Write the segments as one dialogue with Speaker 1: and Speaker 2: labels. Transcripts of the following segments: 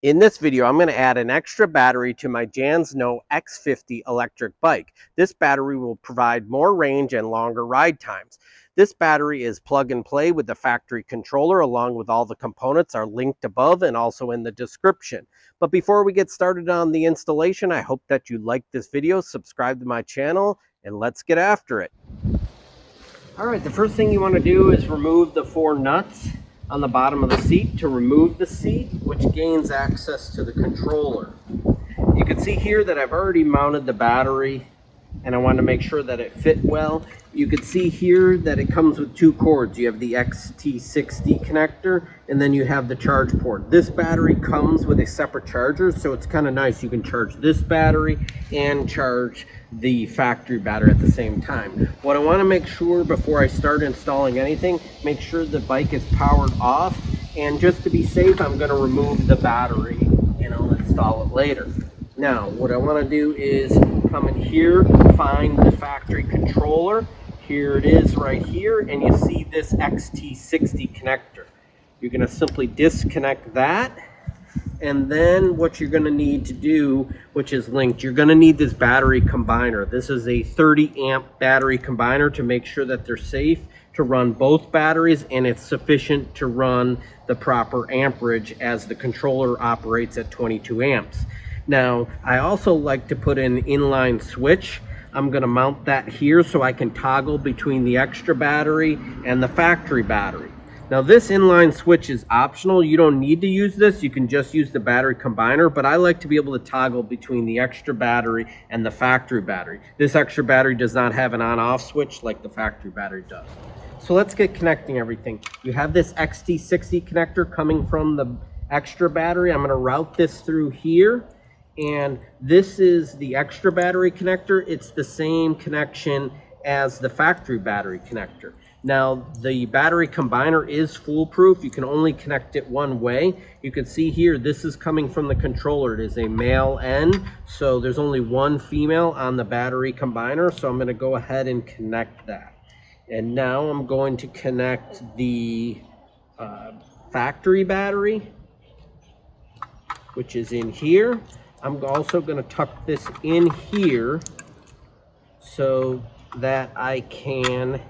Speaker 1: In this video, I'm going to add an extra battery to my Jansno X50 electric bike. This battery will provide more range and longer ride times. This battery is plug and play with the factory controller, along with all the components are linked above and also in the description. But before we get started on the installation, I hope that you like this video, subscribe to my channel, and let's get after it. All right, the first thing you want to do is remove the 4 nuts on the bottom of the seat to remove the seat, which gains access to the controller. You can see here that I've already mounted the battery and I want to make sure that it fit well. You can see here that it comes with 2 cords. You have the XT60 connector and then you have the charge port. This battery comes with a separate charger, so it's kind of nice. You can charge this battery and charge the factory battery at the same time. What I want to make sure before I start installing anything, make sure the bike is powered off, and just to be safe, I'm going to remove the battery and I'll install it later. Now, what I want to do is come in here, find the factory controller. Here it is right here, and you see this XT60 connector. You're going to simply disconnect that, and then what you're going to need to do, which is linked, you're going to need this battery combiner. This is a 30 amp battery combiner to make sure that they're safe to run both batteries and it's sufficient to run the proper amperage as the controller operates at 22 amps. Now, I also like to put an inline switch. I'm going to mount that here so I can toggle between the extra battery and the factory battery. Now, this inline switch is optional. You don't need to use this. You can just use the battery combiner, but I like to be able to toggle between the extra battery and the factory battery. This extra battery does not have an on-off switch like the factory battery does. So let's get connecting everything. You have this XT60 connector coming from the extra battery. I'm going to route this through here. And this is the extra battery connector. It's the same connection as the factory battery connector. Now, the battery combiner is foolproof. You can only connect it one way. You can see here, this is coming from the controller. It is a male end, so there's only one female on the battery combiner. So I'm going to go ahead and connect that. And now I'm going to connect the factory battery, which is in here. I'm also going to tuck this in here so that I can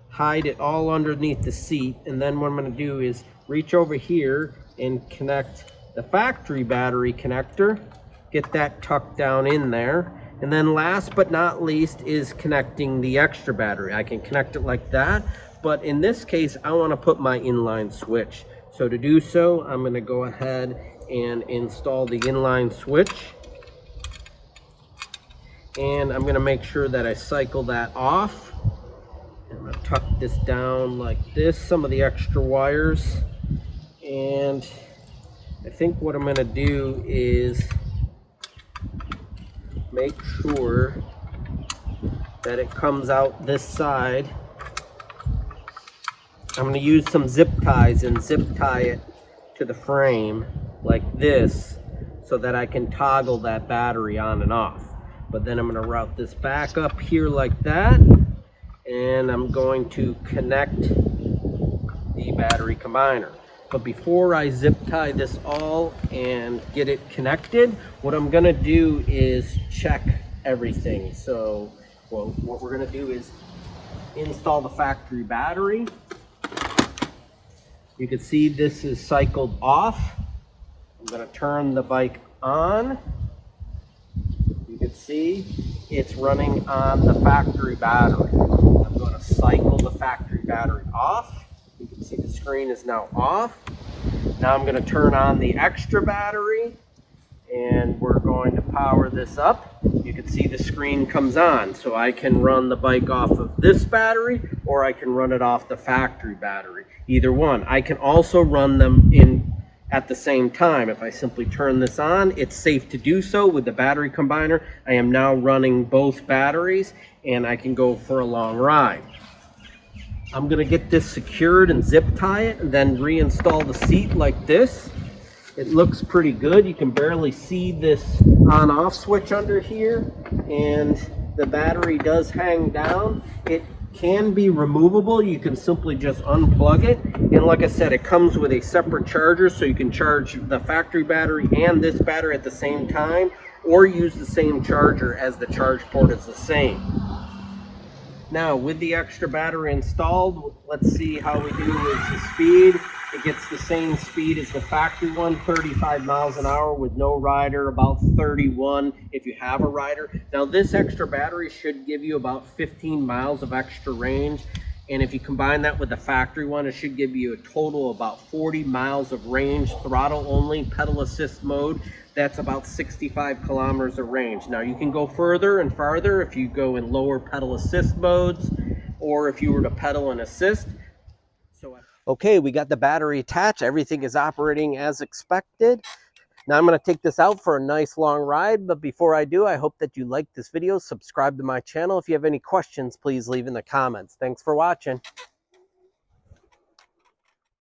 Speaker 1: hide it all underneath the seat. And then what I'm going to do is reach over here and connect the factory battery connector, get that tucked down in there. And then last but not least is connecting the extra battery. I can connect it like that, but in this case I want to put my inline switch. So to do so, I'm going to go ahead and install the inline switch, and I'm going to make sure that I cycle that off. I'm going to tuck this down like this, some of the extra wires, and I think what I'm going to do is make sure that it comes out this side. I'm going to use some zip ties and zip tie it to the frame like this so that I can toggle that battery on and off. But then I'm going to route this back up here like that, and I'm going to connect the battery combiner. But before I zip tie this all and get it connected, what I'm going to do is check everything. So what we're going to do is install the factory battery. You can see this is cycled off. I'm going to turn the bike on. You can see it's running on the factory battery. I'm going to cycle the factory battery off. You can see the screen is now off. Now I'm going to turn on the extra battery and we're going to power this up. You can see the screen comes on, so I can run the bike off of this battery or I can run it off the factory battery. Either one. I can also run them in at the same time. If I simply turn this on, it's safe to do so with the battery combiner. I am now running both batteries and I can go for a long ride. I'm going to get this secured and zip tie it and then reinstall the seat like this. It looks pretty good. You can barely see this on-off switch under here, and the battery does hang down. It can be removable. You can simply just unplug it, and like I said, it comes with a separate charger, so you can charge the factory battery and this battery at the same time, or use the same charger as the charge port is the same. Now, with the extra battery installed, let's see how we do with the speed. It gets the same speed as the factory one, 35 miles an hour with no rider, about 31 if you have a rider. Now, this extra battery should give you about 15 miles of extra range. And if you combine that with the factory one, it should give you a total of about 40 miles of range, throttle only, pedal assist mode. That's about 65 kilometers of range. Now you can go further and farther if you go in lower pedal assist modes, or if you were to pedal and assist. Okay, we got the battery attached. Everything is operating as expected. Now I'm going to take this out for a nice long ride, but before I do, I hope that you like this video, subscribe to my channel. If you have any questions, please leave in the comments. Thanks for watching.